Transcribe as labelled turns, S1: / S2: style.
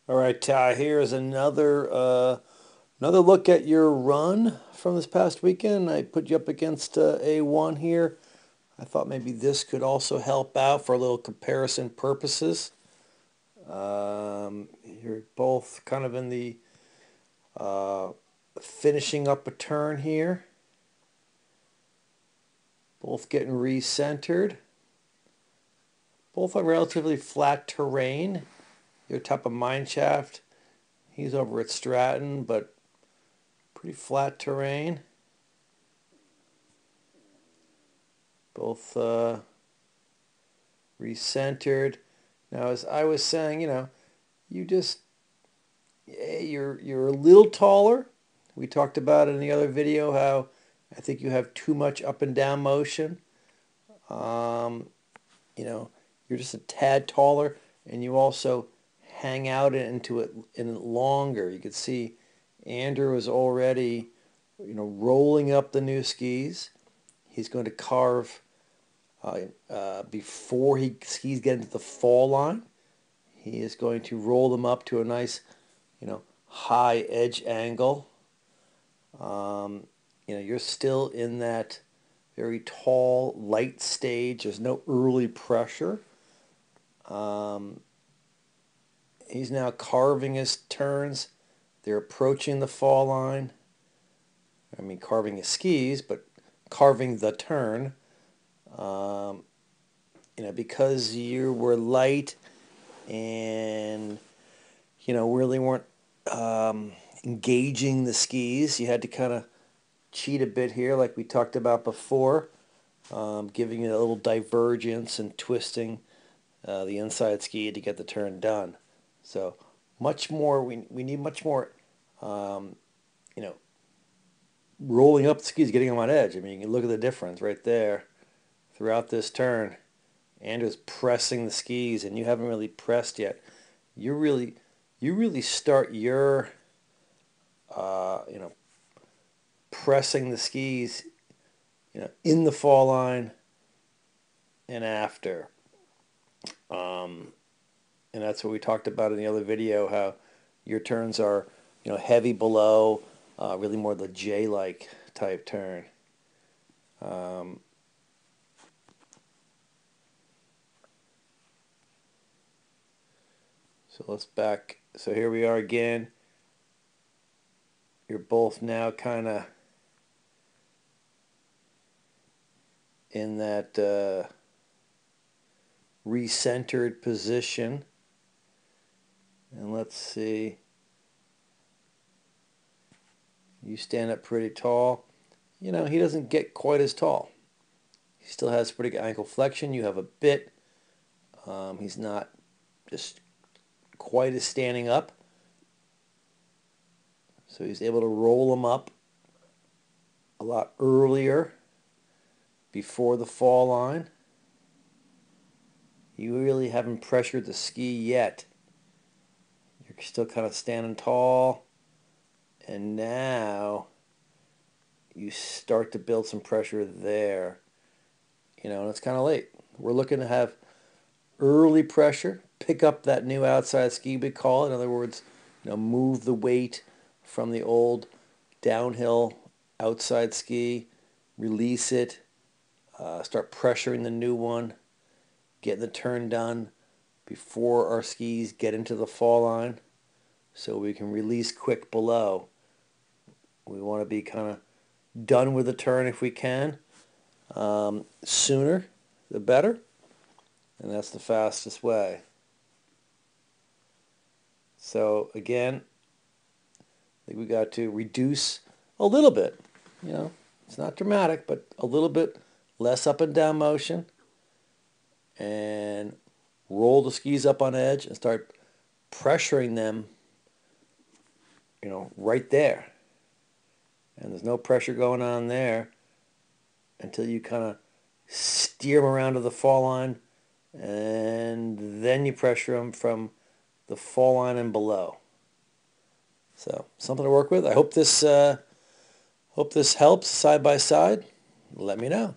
S1: All right, Ty, here's another look at your run from this past weekend. I put you up against A1 here. I thought maybe this could also help out for a little comparison purposes. You're both kind of in the uh, finishing up a turn here. Both getting recentered. Both on relatively flat terrain. Your top of mine shaft. He's over at Stratton, but pretty flat terrain. Both recentered. Now, as I was saying, you just you're a little taller. We talked about in the other video how I think you have too much up and down motion. Um, you're just a tad taller, and you also hang out into it in longer. You could see Andrew is already, rolling up the new skis. He's going to carve before skis get into the fall line. He is going to roll them up to a nice, high edge angle. You're still in that very tall, light stage. There's no early pressure. Um, he's now carving his turns. They're approaching the fall line. I mean, carving his skis, but carving the turn. Um, because you were light and, really weren't engaging the skis, you had to kind of cheat a bit here, like we talked about before, giving it a little divergence and twisting the inside ski to get the turn done. So much more, we need much more, um, you know, rolling up the skis, getting them on edge. I mean, you can look at the difference right there throughout this turn. Andrew's pressing the skis, and you haven't really pressed yet. You really start your, uh, you know, pressing the skis, in the fall line and after. Um, and that's what we talked about in the other video, how your turns are, heavy below, really more the J-like type turn. Um, so let's back. So here we are again. You're both now kind of in that recentered position. And let's see. You stand up pretty tall. He doesn't get quite as tall. He still has pretty good ankle flexion. You have a bit. He's not just quite as standing up. So he's able to roll them up a lot earlier before the fall line. You really haven't pressured the ski yet. You're still kind of standing tall. And now you start to build some pressure there. And it's kind of late. We're looking to have early pressure, pick up that new outside ski, we call it. In other words, move the weight from the old downhill outside ski, release it, start pressuring the new one, getting the turn done before our skis get into the fall line so we can release quick below. We want to be kind of done with the turn if we can. Sooner, the better. And that's the fastest way. So again, I think we got to reduce a little bit. It's not dramatic, but a little bit less up and down motion. And roll the skis up on edge and start pressuring them, right there. And there's no pressure going on there until you kind of steer them around to the fall line, and then you pressure them from the fall line and below. So something to work with. I hope this helps side by side. Let me know.